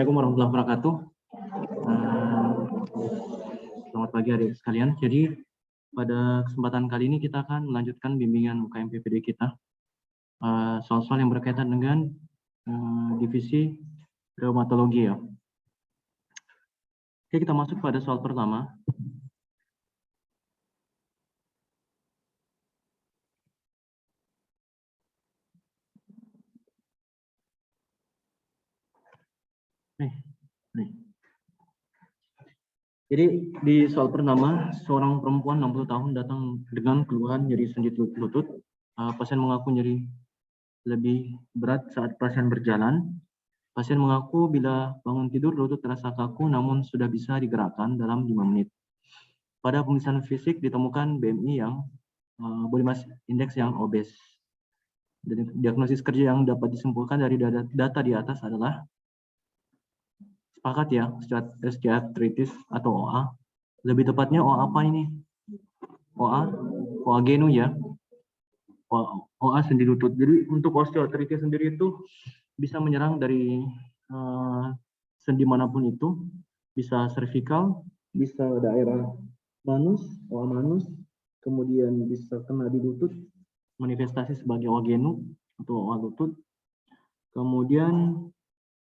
Assalamualaikum warahmatullahi wabarakatuh. Selamat pagi adik sekalian. Jadi pada kesempatan kali ini kita akan melanjutkan bimbingan UKM PPD kita. Soal-soal yang berkaitan dengan divisi reumatologi ya. Oke, kita masuk pada soal pertama. Jadi di soal pertama, seorang perempuan 60 tahun datang dengan keluhan nyeri sendi lutut. Pasien mengaku nyeri lebih berat saat pasien berjalan. Pasien mengaku bila bangun tidur lutut terasa kaku namun sudah bisa digerakkan dalam 5 menit. Pada pemeriksaan fisik ditemukan BMI yang body mass index yang obes. Dan diagnosis kerja yang dapat disimpulkan dari data di atas adalah sepakat ya, osteoartritis atau OA. Lebih tepatnya OA apa ini? OA genu ya. OA sendi lutut. Jadi untuk osteoartritis sendiri itu bisa menyerang dari sendi manapun itu. Bisa cervical, bisa daerah manus, OA manus, kemudian bisa kena di lutut, manifestasi sebagai OA genu atau OA lutut. Kemudian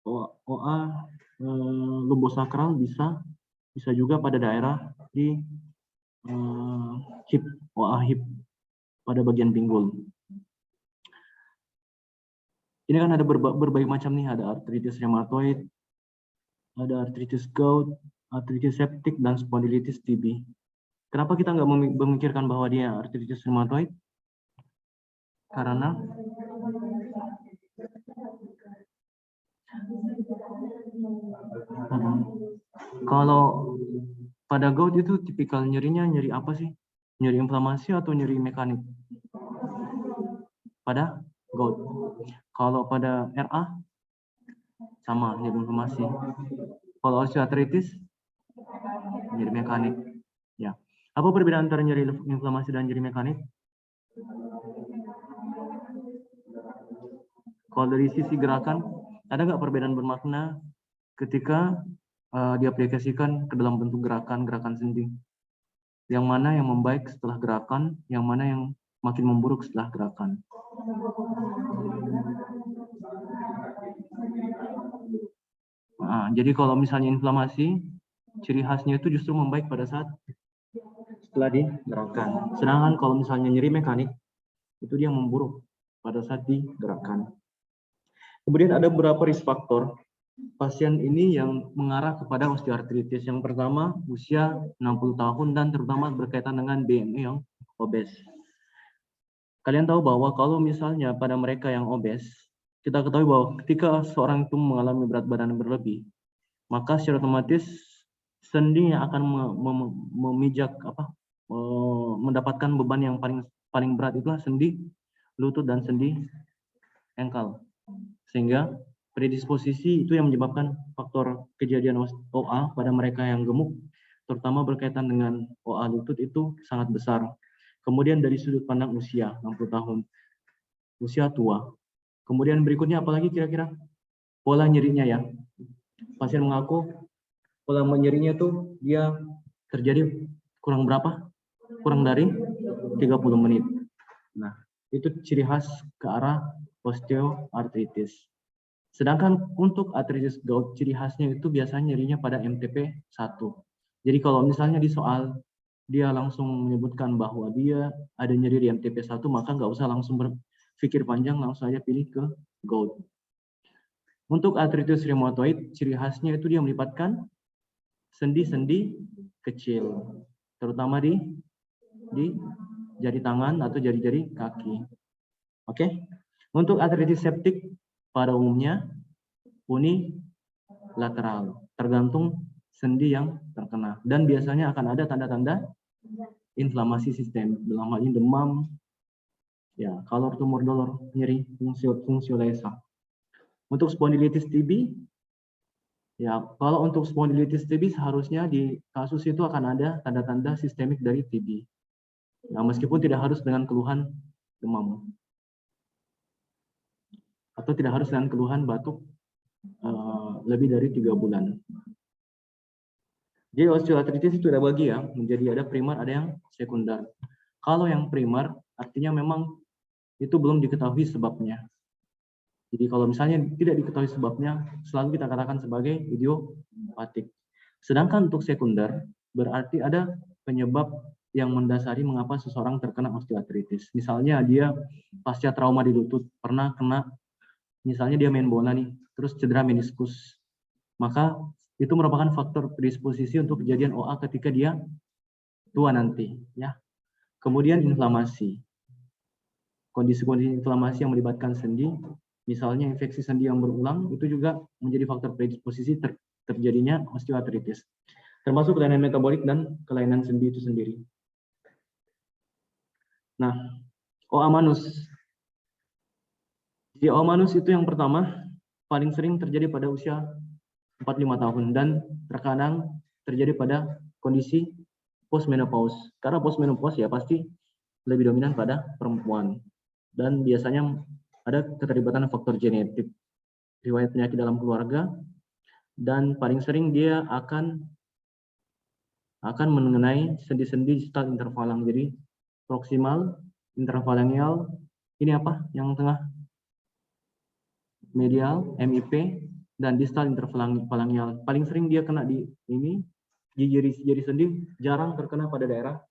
OA lumbosakral bisa juga pada daerah di hip, OA hip pada bagian pinggul. Ini kan ada berbagai macam nih, ada artritis rheumatoid, ada artritis gout, artritis septic, dan spondilitis TB. Kenapa kita nggak memikirkan bahwa dia artritis rheumatoid? Karena kalau pada gout itu tipikal nyerinya nyeri apa sih? Nyeri inflamasi atau nyeri mekanik? Pada gout. Kalau pada RA sama nyeri inflamasi. Kalau osteoartritis nyeri mekanik. Ya. Apa perbedaan antara nyeri inflamasi dan nyeri mekanik? Kalau dari sisi gerakan, ada nggak perbedaan bermakna ketika diaplikasikan ke dalam bentuk gerakan sendi? Yang mana yang membaik setelah gerakan, yang mana yang makin memburuk setelah gerakan? Jadi kalau misalnya inflamasi, ciri khasnya itu justru membaik pada saat setelah digerakkan. Sedangkan kalau misalnya nyeri mekanik, itu dia memburuk pada saat digerakkan. Kemudian ada beberapa risk factor pasien ini yang mengarah kepada osteoartritis. Yang pertama, usia 60 tahun dan terutama berkaitan dengan BMI yang obes. Kalian tahu bahwa kalau misalnya pada mereka yang obes, kita ketahui bahwa ketika seorang itu mengalami berat badan yang berlebih, maka secara otomatis sendi yang akan memijak mendapatkan beban yang paling berat itu sendi lutut dan sendi engkel. Sehingga predisposisi itu yang menyebabkan faktor kejadian OA pada mereka yang gemuk, terutama berkaitan dengan OA lutut itu sangat besar. Kemudian dari sudut pandang usia 60 tahun, usia tua. Kemudian berikutnya apalagi kira-kira? Pola nyerinya ya. Pasien mengaku pola nyerinya itu dia terjadi kurang berapa? Kurang dari 30 menit. Nah, itu ciri khas ke arah osteoartritis. Sedangkan untuk artritis gout, ciri khasnya itu biasanya nyerinya pada MTP 1. Jadi kalau misalnya di soal dia langsung menyebutkan bahwa dia ada nyeri di MTP 1, maka nggak usah langsung berpikir panjang, langsung aja pilih ke gout. Untuk artritis rheumatoid, ciri khasnya itu dia melibatkan sendi-sendi kecil, terutama di jari tangan atau jari-jari kaki. Oke. Untuk artritis septic pada umumnya unilateral, tergantung sendi yang terkena, dan biasanya akan ada tanda-tanda inflamasi sistem, dalam hal ini demam, ya, kalor tumor dolor, nyeri fungsiolesa. Untuk spondilitis TB, ya, kalau untuk spondilitis TB seharusnya di kasus itu akan ada tanda-tanda sistemik dari TB. Nah, meskipun tidak harus dengan keluhan demam atau tidak harus dengan keluhan batuk lebih dari 3 bulan. Jadi osteoartritis itu ada bagi ya, menjadi ada primer, ada yang sekunder. Kalau yang primer, artinya memang itu belum diketahui sebabnya. Jadi kalau misalnya tidak diketahui sebabnya, selalu kita katakan sebagai idiopatik. Sedangkan untuk sekunder, berarti ada penyebab yang mendasari mengapa seseorang terkena osteoartritis. Misalnya dia pasca trauma di lutut, pernah kena, misalnya dia main bola nih, terus cedera meniskus. Maka itu merupakan faktor predisposisi untuk kejadian OA ketika dia tua nanti, ya. Kemudian inflamasi. Kondisi-kondisi inflamasi yang melibatkan sendi, misalnya infeksi sendi yang berulang, itu juga menjadi faktor predisposisi terjadinya osteoartritis. Termasuk kelainan metabolik dan kelainan sendi itu sendiri. Nah, OA manus. Di OA manus itu yang pertama, paling sering terjadi pada usia 45 tahun dan terkadang terjadi pada kondisi postmenopause. Karena postmenopause ya pasti lebih dominan pada perempuan. Dan biasanya ada keterlibatan faktor genetik, riwayat penyakit dalam keluarga, dan paling sering dia akan mengenai sendi-sendi distal interfalang. Jadi proksimal, interfalangial, ini apa? Yang tengah medial, MIP, dan distal interfalangial. Paling sering dia kena di ini, di jari sendi, jarang terkena pada daerah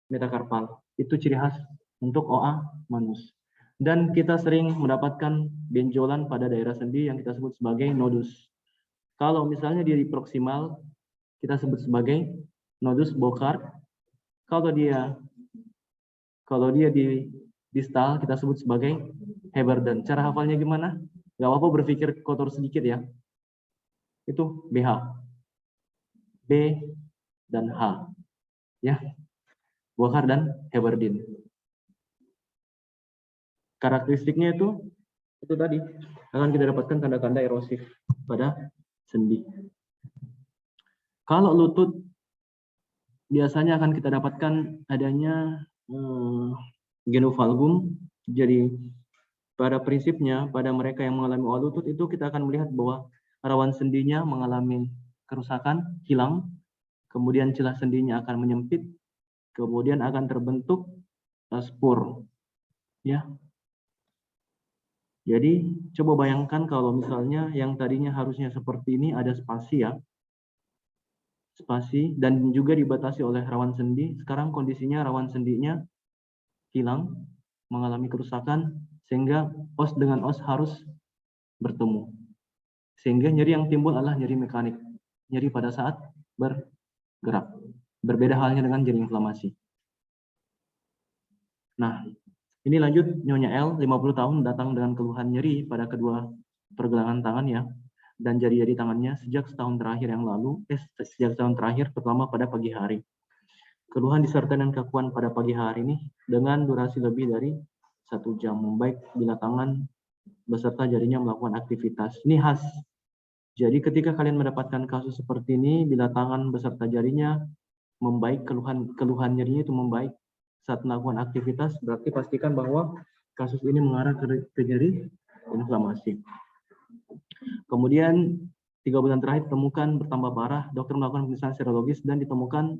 metakarpal. Itu ciri khas untuk OA manus. Dan kita sering mendapatkan benjolan pada daerah sendi yang kita sebut sebagai nodus. Kalau misalnya dia di proksimal, kita sebut sebagai nodus Burkhardt. Kalau dia di distal, kita sebut sebagai Heberden. Cara hafalnya gimana? Gak apa-apa berpikir kotor sedikit ya. Itu BH. B dan H. Ya. Burkhardt dan Heberden. Karakteristiknya itu tadi akan kita dapatkan tanda-tanda erosif pada sendi. Kalau lutut biasanya akan kita dapatkan adanya genovalgum. Jadi pada prinsipnya pada mereka yang mengalami OA lutut itu kita akan melihat bahwa rawan sendinya mengalami kerusakan, hilang, kemudian celah sendinya akan menyempit, kemudian akan terbentuk spur, ya. Jadi coba bayangkan kalau misalnya yang tadinya harusnya seperti ini ada spasi ya, spasi dan juga dibatasi oleh rawan sendi. Sekarang kondisinya rawan sendinya hilang, mengalami kerusakan, sehingga os dengan os harus bertemu. Sehingga nyeri yang timbul adalah nyeri mekanik, nyeri pada saat bergerak. Berbeda halnya dengan nyeri inflamasi. Nah, ini lanjut Nyonya L, 50 tahun, datang dengan keluhan nyeri pada kedua pergelangan tangannya dan jari-jari tangannya sejak setahun terakhir yang lalu, sejak setahun terakhir, terutama pada pagi hari. Keluhan disertai dengan kakuan pada pagi hari ini dengan durasi lebih dari 1 jam, membaik bila tangan beserta jarinya melakukan aktivitas. Ini khas. Jadi ketika kalian mendapatkan kasus seperti ini, bila tangan beserta jarinya membaik, keluhan nyerinya itu membaik saat melakukan aktivitas, berarti pastikan bahwa kasus ini mengarah ke nyeri inflamasi. Kemudian 3 bulan terakhir ditemukan bertambah parah, dokter melakukan pemeriksaan serologis dan ditemukan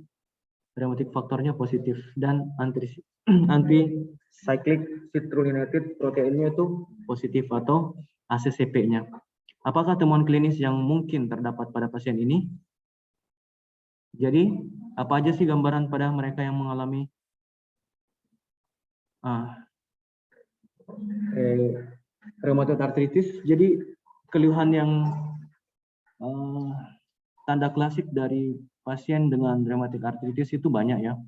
rheumatic faktornya positif dan anti-cyclic citrulline proteinnya itu positif atau ACCP-nya. Apakah temuan klinis yang mungkin terdapat pada pasien ini? Jadi, apa aja sih gambaran pada mereka yang mengalami rheumatoid arthritis? Jadi, keluhan yang tanda klasik dari pasien dengan rheumatic arthritis itu banyak ya.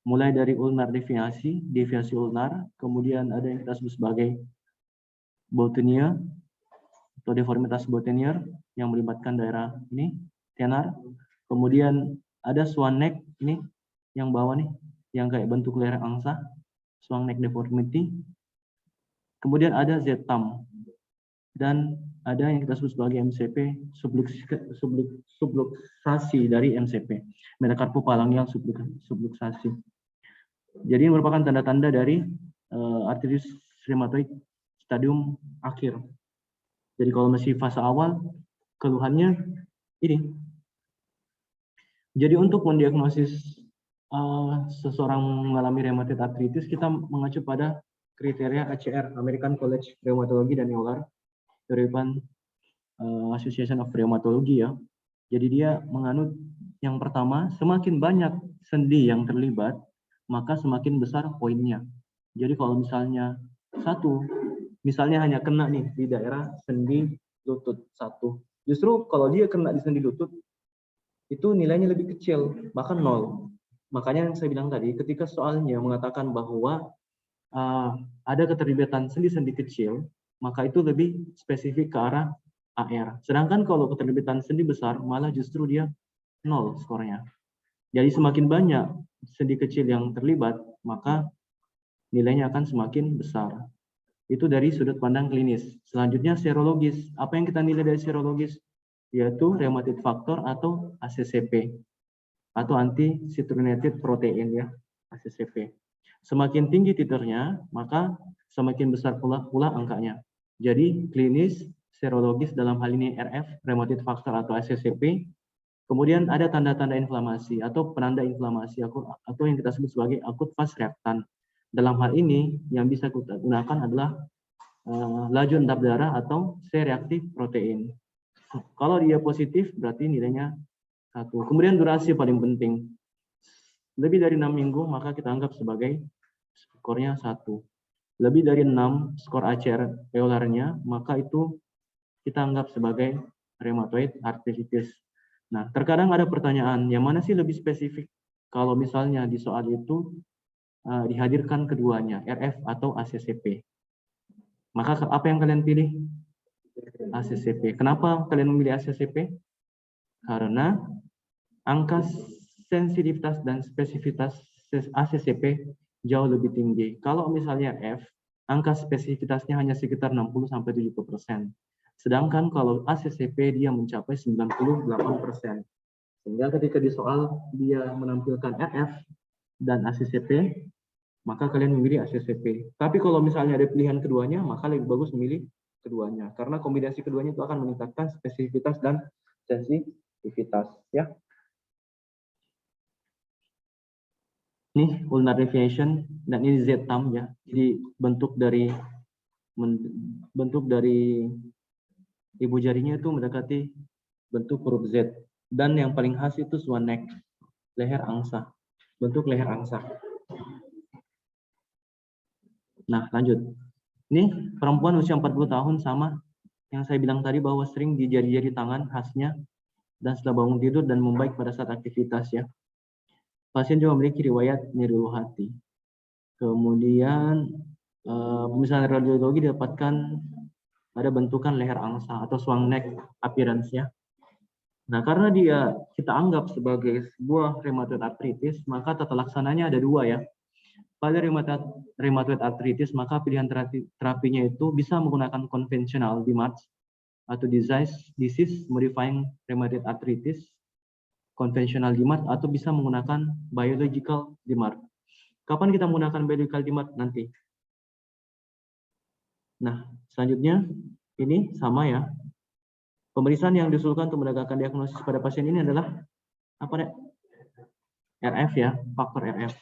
Mulai dari ulnar deviasi ulnar, kemudian ada yang kita sebut sebagai boutonniere atau deformitas boutonniere yang melibatkan daerah ini, tenar. Kemudian ada swan neck ini yang bawah nih, yang kayak bentuk leher angsa, swan neck deformity. Kemudian ada Z-thumb dan ada yang kita sebut sebagai MCP, subluxasi dari MCP, metacarpophalangeal subluxasi. Jadi ini merupakan tanda-tanda dari arthritis rheumatoid stadium akhir. Jadi kalau masih fase awal, keluhannya ini. Jadi untuk mendiagnosis seseorang mengalami rheumatoid arthritis, kita mengacu pada kriteria ACR, American College Rheumatology dan Euler, European Association of Rheumatology ya. Jadi dia menganut yang pertama, semakin banyak sendi yang terlibat, maka semakin besar poinnya. Jadi kalau misalnya misalnya hanya kena nih di daerah sendi lutut satu, justru kalau dia kena di sendi lutut, itu nilainya lebih kecil, bahkan 0. Makanya yang saya bilang tadi, ketika soalnya mengatakan bahwa ada keterlibatan sendi-sendi kecil, maka itu lebih spesifik ke arah AR. Sedangkan kalau keterlibatan sendi besar, malah justru dia 0 skornya. Jadi semakin banyak sendi kecil yang terlibat, maka nilainya akan semakin besar. Itu dari sudut pandang klinis. Selanjutnya serologis. Apa yang kita nilai dari serologis? Yaitu rheumatoid factor atau ACCP atau anti citrullinated protein ya, ACCP. Semakin tinggi titernya, maka semakin besar pula angkanya. Jadi klinis, serologis dalam hal ini RF, rheumatoid factor atau ACCP. Kemudian ada tanda-tanda inflamasi atau penanda inflamasi atau yang kita sebut sebagai acute fast reactant. Dalam hal ini yang bisa kita gunakan adalah laju endap darah atau C-reaktif protein. Kalau dia positif berarti nilainya 1. Kemudian durasi paling penting. Lebih dari 6 minggu maka kita anggap sebagai skornya 1. Lebih dari 6 skor ACR Eulernya maka itu kita anggap sebagai rheumatoid arthritis. Nah, terkadang ada pertanyaan, yang mana sih lebih spesifik? Kalau misalnya di soal itu dihadirkan keduanya, RF atau ACCP. Maka apa yang kalian pilih? ACCP. Kenapa kalian memilih ACCP? Karena angka sensitivitas dan spesifitas ACCP jauh lebih tinggi. Kalau misalnya F, angka spesifitasnya hanya sekitar 60-70%. Sedangkan kalau ACCP dia mencapai 98%. Sehingga ketika di soal dia menampilkan RF dan ACCP, maka kalian memilih ACCP. Tapi kalau misalnya ada pilihan keduanya, maka lebih bagus memilih keduanya. Karena kombinasi keduanya itu akan meningkatkan spesifitas dan sensitivitas. Ya. Ini ulnar deviation dan ini Z-tam ya. Jadi bentuk dari ibu jarinya itu mendekati bentuk huruf Z. Dan yang paling khas itu swan neck, leher angsa. Bentuk leher angsa. Nah, lanjut. Ini perempuan usia 40 tahun sama yang saya bilang tadi bahwa sering di jari-jari tangan khasnya dan setelah bangun tidur dan membaik pada saat aktivitas ya. Pasien juga memiliki riwayat nyeri ulu hati. Kemudian misalnya radiologi didapatkan ada bentukan leher angsa atau swan neck appearance-nya. Nah, karena kita anggap sebagai sebuah rheumatoid arthritis, maka tata laksananya ada 2 ya. Pada rheumatoid arthritis, maka pilihan terapinya itu bisa menggunakan konvensional DMARD atau disease modifying rheumatoid arthritis, konvensional DMARD, atau bisa menggunakan biological DMARD. Kapan kita menggunakan biological DMARD? Nanti. Nah, selanjutnya ini sama ya. Pemeriksaan yang diusulkan untuk menegakkan diagnosis pada pasien ini adalah apa nih? RF ya, faktor RF.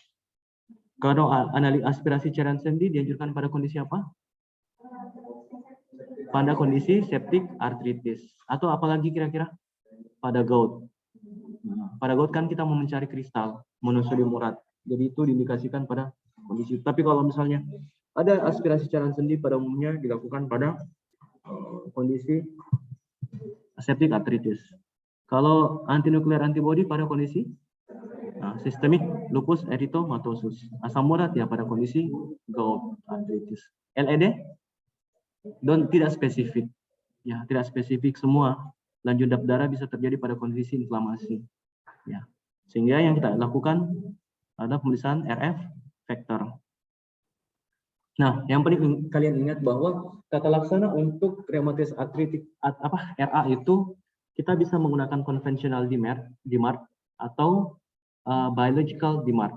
Kalau analisis aspirasi cairan sendi dianjurkan pada kondisi apa? Pada kondisi septic arthritis. Atau apalagi kira-kira? Pada gout. Pada gout kan kita mau mencari kristal, monosodium urat. Jadi itu diindikasikan pada kondisi. Tapi kalau misalnya ada aspirasi cairan sendi pada umumnya dilakukan pada kondisi septic arthritis. Kalau antinuklear antibody pada kondisi sistemik lupus erythematosus. Asam urat ya pada kondisi gout arthritis. LED tidak spesifik. Ya, tidak spesifik semua. Lanjut endap darah bisa terjadi pada kondisi inflamasi. Ya. Sehingga yang kita lakukan adalah pemeriksaan RF factor. Nah, yang penting kalian ingat bahwa tata laksana untuk rheumatoid arthritis RA itu kita bisa menggunakan konvensional DMARD atau biological DMARD.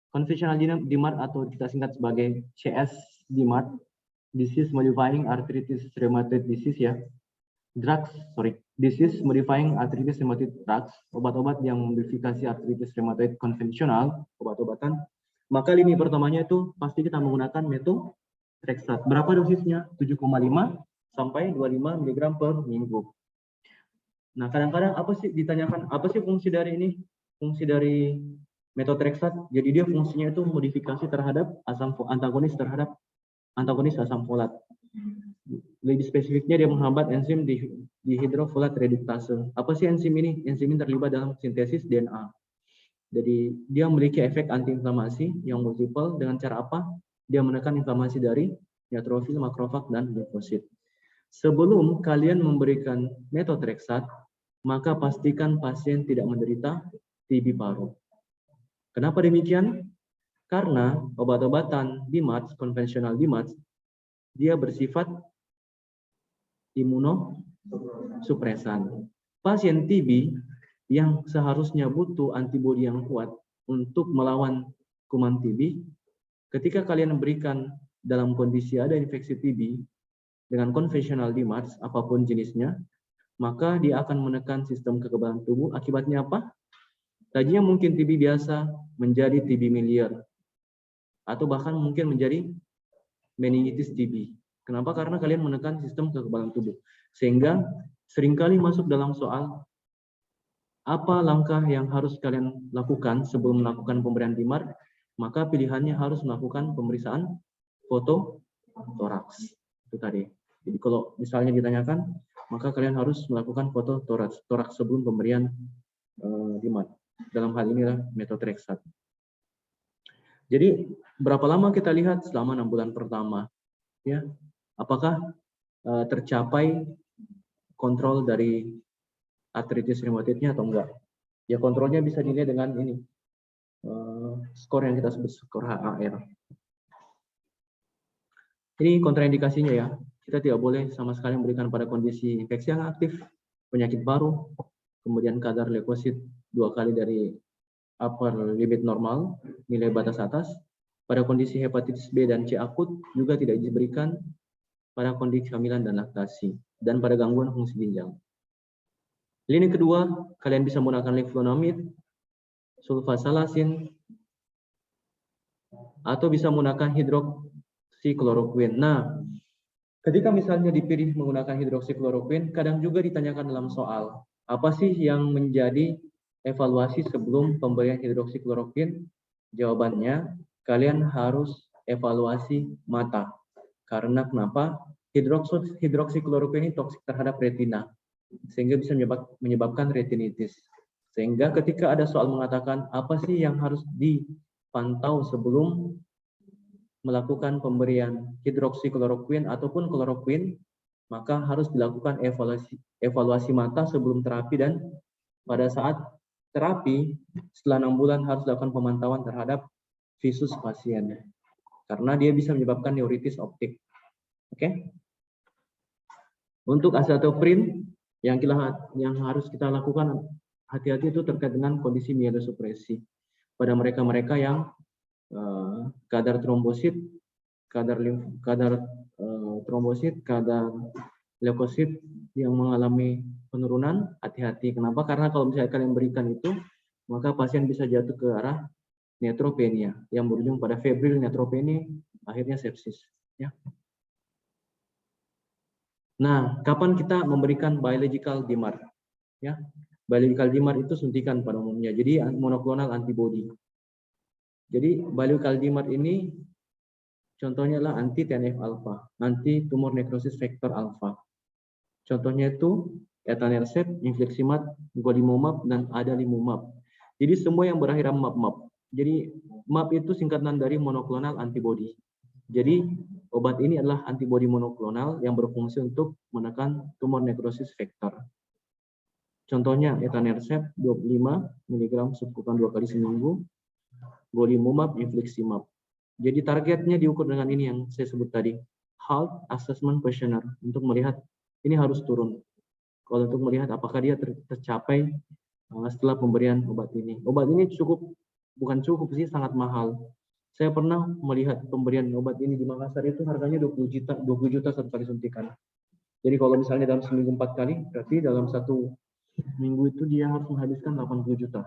Konvensional DMARD atau kita singkat sebagai CS DMARD, disease modifying arthritis rheumatoid disease ya. disease modifying arthritis rheumatoid drugs, obat-obat yang memodifikasi arthritis rheumatoid konvensional, obat-obatan, maka lini pertamanya itu pasti kita menggunakan methotrexate. Berapa dosisnya? 7,5 sampai 25 mg per minggu. Nah, kadang-kadang apa sih ditanyakan, apa sih fungsi dari ini? Fungsi dari methotrexate, jadi dia fungsinya itu modifikasi terhadap antagonis asam folat. Lebih spesifiknya dia menghambat enzim dihidrofolat reduktase. Apa sih enzim ini? Enzim ini terlibat dalam sintesis DNA. Jadi dia memiliki efek antiinflamasi yang multiple. Dengan cara apa? Dia menekan inflamasi dari neutrofil, makrofag, dan leukosit. Sebelum kalian memberikan methotrexate, maka pastikan pasien tidak menderita TB paru. Kenapa demikian? Karena obat-obatan DMARDs, konvensional DMARDs, dia bersifat imunosupresan. Pasien TB yang seharusnya butuh antibodi yang kuat untuk melawan kuman TB, ketika kalian berikan dalam kondisi ada infeksi TB dengan konvensional DMARDs, apapun jenisnya, maka dia akan menekan sistem kekebalan tubuh. Akibatnya apa? Tadinya mungkin TB biasa menjadi TB miliar, atau bahkan mungkin menjadi meningitis TB. Kenapa? Karena kalian menekan sistem kekebalan tubuh. Sehingga seringkali masuk dalam soal apa langkah yang harus kalian lakukan sebelum melakukan pemberian DMARD, maka pilihannya harus melakukan pemeriksaan foto toraks. Itu tadi. Jadi kalau misalnya ditanyakan, maka kalian harus melakukan foto toraks sebelum pemberian DMARD. Dalam hal inilah methotrexate. Jadi berapa lama kita lihat? Selama 6 bulan pertama, ya, apakah tercapai kontrol dari artritis reumatoidnya atau enggak? Ya, kontrolnya bisa dilihat dengan ini, skor yang kita sebut skor HAR. Ini kontraindikasinya ya. Kita tidak boleh sama sekali memberikan pada kondisi infeksi yang aktif, penyakit baru, kemudian kadar leukosit 2 kali dari upper limit normal, nilai batas atas. Pada kondisi hepatitis B dan C akut juga tidak diberikan pada kondisi kehamilan dan laktasi, dan pada gangguan fungsi ginjal. Lini kedua, kalian bisa menggunakan leflunomid, sulfasalasin, atau bisa menggunakan hidroksikloroquine. Nah, ketika misalnya dipilih menggunakan hidroksikloroquine, kadang juga ditanyakan dalam soal, apa sih yang menjadi evaluasi sebelum pemberian hidroksikloroquine? Jawabannya, kalian harus evaluasi mata. Karena kenapa? Hidroksikloroquine ini toksik terhadap retina, sehingga bisa menyebabkan retinitis. Sehingga ketika ada soal mengatakan apa sih yang harus dipantau sebelum melakukan pemberian hidroksikloroquine ataupun kloroquine, maka harus dilakukan evaluasi mata sebelum terapi, dan pada saat terapi setelah 6 bulan harus dilakukan pemantauan terhadap visus pasien karena dia bisa menyebabkan neuritis optik. Oke. Untuk azathioprine yang harus kita lakukan hati-hati itu terkait dengan kondisi mielosupresi pada mereka-mereka yang kadar trombosit, kadar leukosit yang mengalami penurunan, hati-hati. Kenapa? Karena kalau misalnya kalian berikan itu, maka pasien bisa jatuh ke arah neutropenia yang berujung pada febrile neutropenia, akhirnya sepsis. Ya. Nah, kapan kita memberikan biological DMARD? Ya, biological DMARD itu suntikan pada umumnya. Jadi monoklonal antibody. Jadi biological DMARD ini contohnya adalah anti TNF alpha, anti tumor necrosis factor alpha. Contohnya itu etanercept, infliximab, golimumab, dan adalimumab. Jadi semua yang berakhir mab. Jadi mab itu singkatan dari monoklonal antibody. Jadi obat ini adalah antibody monoklonal yang berfungsi untuk menekan tumor necrosis factor. Contohnya etanercept 25 mg subkutan 2 kali seminggu, golimumab, infliximab. Jadi targetnya diukur dengan ini yang saya sebut tadi, health assessment questionnaire, untuk melihat ini harus turun. Kalau untuk melihat apakah dia tercapai setelah pemberian obat ini. Obat ini bukan cukup sih, sangat mahal. Saya pernah melihat pemberian obat ini di Makassar itu harganya 20 juta satu kali suntikan. Jadi kalau misalnya dalam seminggu 4 kali, berarti dalam 1 minggu itu dia harus menghabiskan 80 juta.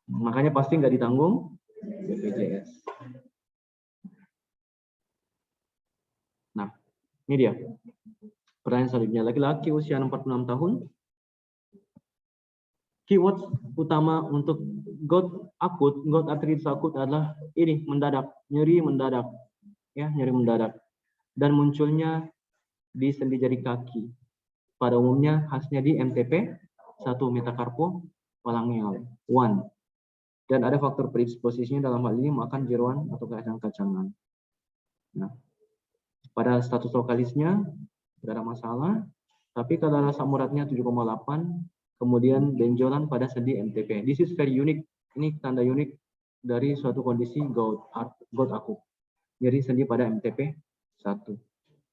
Makanya pasti nggak ditanggung BPJS. Nah, ini dia. Pertanyaan selanjutnya, laki-laki usia 46 tahun. Keyword utama untuk gout akut, gout artritis akut adalah ini, mendadak, nyeri mendadak. Ya, nyeri mendadak. Dan munculnya di sendi jari kaki. Pada umumnya khasnya di MTP, 1 metakarpofalangeal 1. Dan ada faktor predisposisinya dalam hal ini makan jeroan atau kacang-kacangan. Nah, pada status lokalisnya tidak ada masalah, tapi kadar asam uratnya 7,8, kemudian benjolan pada sendi MTP. This is very unique. Ini tanda unik dari suatu kondisi gout akut. Nyeri sendi pada MTP 1.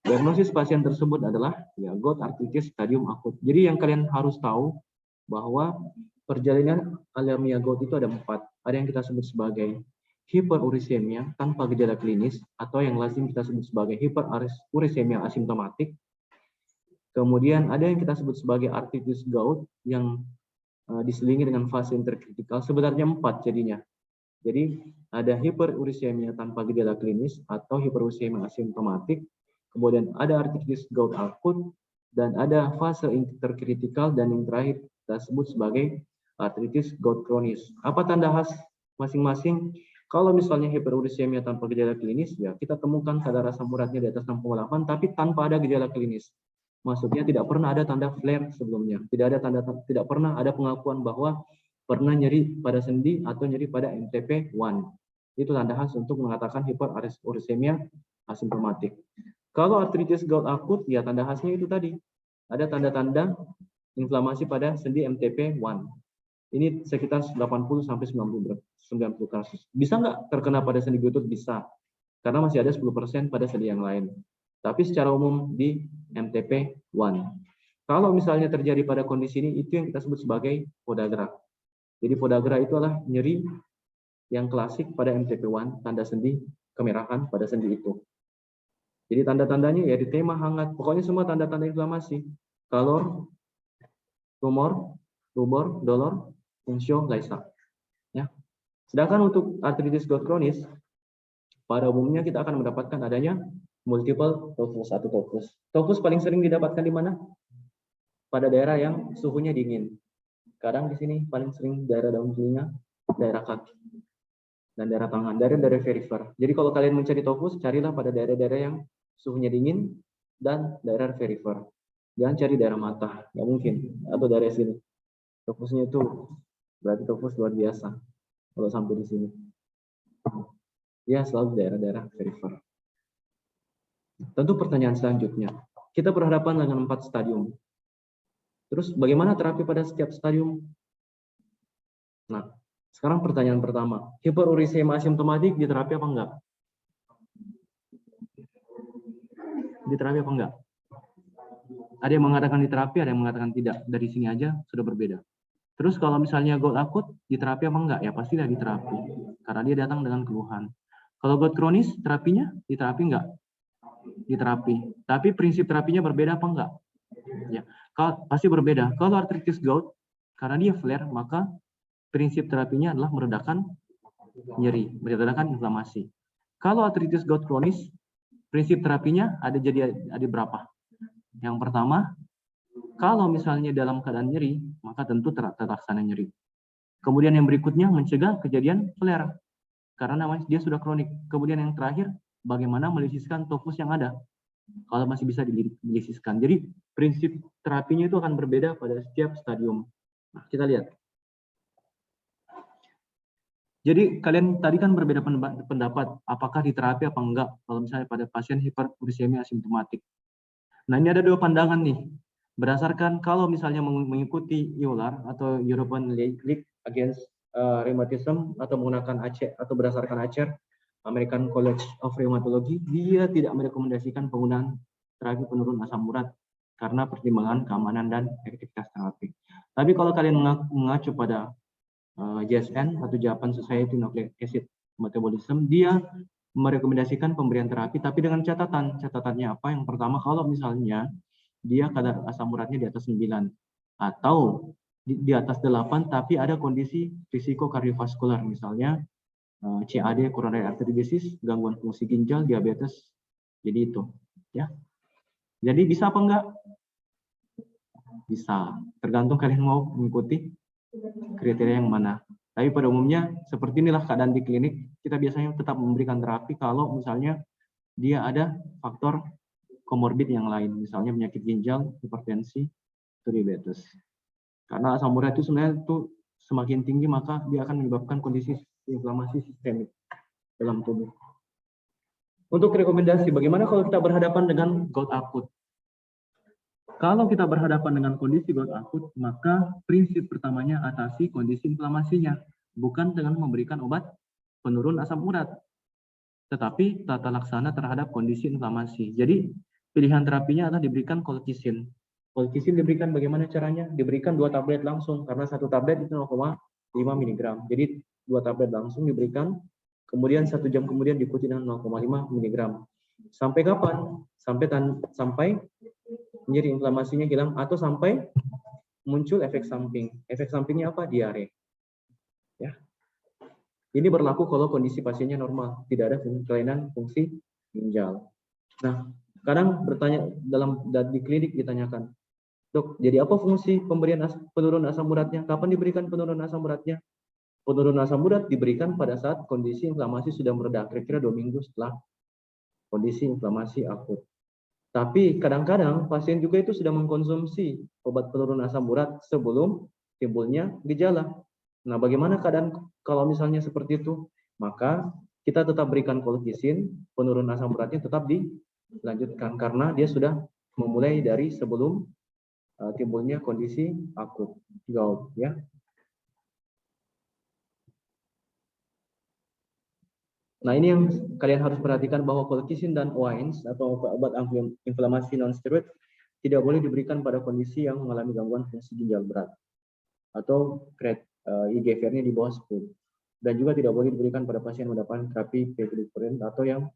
Diagnosis pasien tersebut adalah ya gout artritis stadium akut. Jadi yang kalian harus tahu bahwa perjalanan alamiah gout itu ada 4. Ada yang kita sebut sebagai hiperurisemia tanpa gejala klinis atau yang lazim kita sebut sebagai hiperurisemia asimptomatik. Kemudian ada yang kita sebut sebagai artritis gout yang diselingi dengan fase interkritikal. Sebenarnya 4 jadinya. Jadi ada hiperurisemia tanpa gejala klinis atau hiperurisemia asimptomatik. Kemudian ada artritis gout akut, dan ada fase interkritikal, dan yang terakhir kita sebut sebagai artritis gout kronis. Apa tanda khas masing-masing? Kalau misalnya hiperurisemia tanpa gejala klinis, ya kita temukan kadar asam uratnya di atas 6,8, tapi tanpa ada gejala klinis. Maksudnya tidak pernah ada tanda flare sebelumnya. Tidak pernah ada pengakuan bahwa pernah nyeri pada sendi atau nyeri pada MTP 1. Itu tanda khas untuk mengatakan hiperurisemia asimptomatik. Kalau artritis gout akut, ya tanda khasnya itu tadi. Ada tanda-tanda inflamasi pada sendi MTP 1. Ini sekitar 80-90 kasus. Bisa nggak terkena pada sendi lutut? Bisa. Karena masih ada 10% pada sendi yang lain. Tapi secara umum di MTP 1. Kalau misalnya terjadi pada kondisi ini, itu yang kita sebut sebagai podagra. Jadi podagra itu adalah nyeri yang klasik pada MTP 1, tanda sendi kemerahan pada sendi itu. Jadi tanda-tandanya ya edema hangat, pokoknya semua tanda-tanda inflamasi. Kalor, tumor, rubor, dolor, fungsi, laisa. Ya. Sedangkan untuk artritis gout kronis, pada umumnya kita akan mendapatkan adanya multiple tofus atau tofus. Tofus paling sering didapatkan di mana? Pada daerah yang suhunya dingin. Kadang di sini paling sering daerah daun telinga, daerah kaki, dan daerah tangan, daerah perifer. Jadi kalau kalian mencari tofus, carilah pada daerah-daerah yang suhunya dingin dan daerah perifer. Jangan cari daerah mata, nggak mungkin. Atau daerah sini. Tofusnya itu berarti tofus luar biasa kalau sampai di sini. Ya, selalu daerah-daerah perifer. Tentu pertanyaan selanjutnya, kita berhadapan dengan 4 stadium. Terus bagaimana terapi pada setiap stadium? Nah, sekarang pertanyaan pertama, hiperurisemia asimptomatik diterapi apa enggak? Diterapi apa enggak? Ada yang mengatakan diterapi, ada yang mengatakan tidak. Dari sini aja sudah berbeda. Terus kalau misalnya gout akut, diterapi apa enggak? Ya pastilah diterapi, karena dia datang dengan keluhan. Kalau gout kronis, terapinya diterapi enggak? Diterapi. Tapi prinsip terapinya berbeda apa enggak? Ya, pasti berbeda. Kalau artritis gout, karena dia flare, maka prinsip terapinya adalah meredakan nyeri, meredakan inflamasi. Kalau artritis gout kronis, prinsip terapinya ada berapa? Yang pertama, kalau misalnya dalam keadaan nyeri, maka tentu terlaksana nyeri. Kemudian yang berikutnya mencegah kejadian flare, karena namanya dia sudah kronik. Kemudian yang terakhir, bagaimana melisiskan tofus yang ada, kalau masih bisa dilisiskan. Jadi prinsip terapinya itu akan berbeda pada setiap stadium. Nah, kita lihat. Jadi kalian tadi kan berbeda pendapat, apakah diterapi apa enggak kalau misalnya pada pasien hiperurisemia asimptomatik. Nah, ini ada 2 pandangan nih. Berdasarkan kalau misalnya mengikuti EULAR atau European League Against Rheumatism atau menggunakan ACER atau berdasarkan ACER, American College of Rheumatology, dia tidak merekomendasikan penggunaan terapi penurun asam urat karena pertimbangan keamanan dan efektivitas terapi. Tapi kalau kalian mengacu pada JSN atau Japan Society Nucleic Acid Metabolism, dia merekomendasikan pemberian terapi, tapi dengan catatan. Catatannya apa? Yang pertama, kalau misalnya dia kadar asam uratnya di atas 9 atau di atas 8, tapi ada kondisi risiko kardiovaskular, misalnya CAD, coronary artery disease, gangguan fungsi ginjal, diabetes. Jadi itu, ya. Jadi bisa apa enggak? Bisa, tergantung kalian mau mengikuti kriteria yang mana. Tapi pada umumnya seperti inilah keadaan di klinik. Kita biasanya tetap memberikan terapi kalau misalnya dia ada faktor komorbid yang lain, misalnya penyakit ginjal, hipertensi, atau diabetes. Karena asam urat itu sebenarnya itu semakin tinggi maka dia akan menyebabkan kondisi inflamasi sistemik dalam tubuh. Untuk rekomendasi, bagaimana kalau kita berhadapan dengan gout akut? Kalau kita berhadapan dengan kondisi gout akut, maka prinsip pertamanya atasi kondisi inflamasinya, bukan dengan memberikan obat penurun asam urat, tetapi tata laksana terhadap kondisi inflamasi. Jadi pilihan terapinya adalah diberikan colchicine. Colchicine diberikan bagaimana caranya? Diberikan 2 tablet langsung, karena 1 tablet itu 0,5 mg. Jadi 2 tablet langsung diberikan, kemudian 1 jam kemudian diikuti dengan 0,5 mg. Sampai kapan? Sampai nyeri inflamasinya hilang atau sampai muncul efek samping. Efek sampingnya apa? Diare. Ya. Ini berlaku kalau kondisi pasiennya normal, tidak ada kelainan fungsi ginjal. Nah, kadang bertanya di klinik ditanyakan, "Dok, jadi apa fungsi pemberian penurun asam uratnya? Kapan diberikan penurun asam uratnya?" Penurun asam urat diberikan pada saat kondisi inflamasi sudah mereda, kira-kira 2 minggu setelah kondisi inflamasi akut. Tapi kadang-kadang pasien juga itu sudah mengkonsumsi obat penurun asam urat sebelum timbulnya gejala. Nah, bagaimana keadaan kalau misalnya seperti itu? Maka kita tetap berikan colchicine, penurun asam uratnya tetap dilanjutkan karena dia sudah memulai dari sebelum timbulnya kondisi akut gout, ya. Nah, ini yang kalian harus perhatikan bahwa colchicine dan OANs atau obat anti-inflamasi non-steroid tidak boleh diberikan pada kondisi yang mengalami gangguan fungsi ginjal berat atau IGFR-nya di bawah 10. Dan juga tidak boleh diberikan pada pasien yang mendapatkan terapi peglycorin atau yang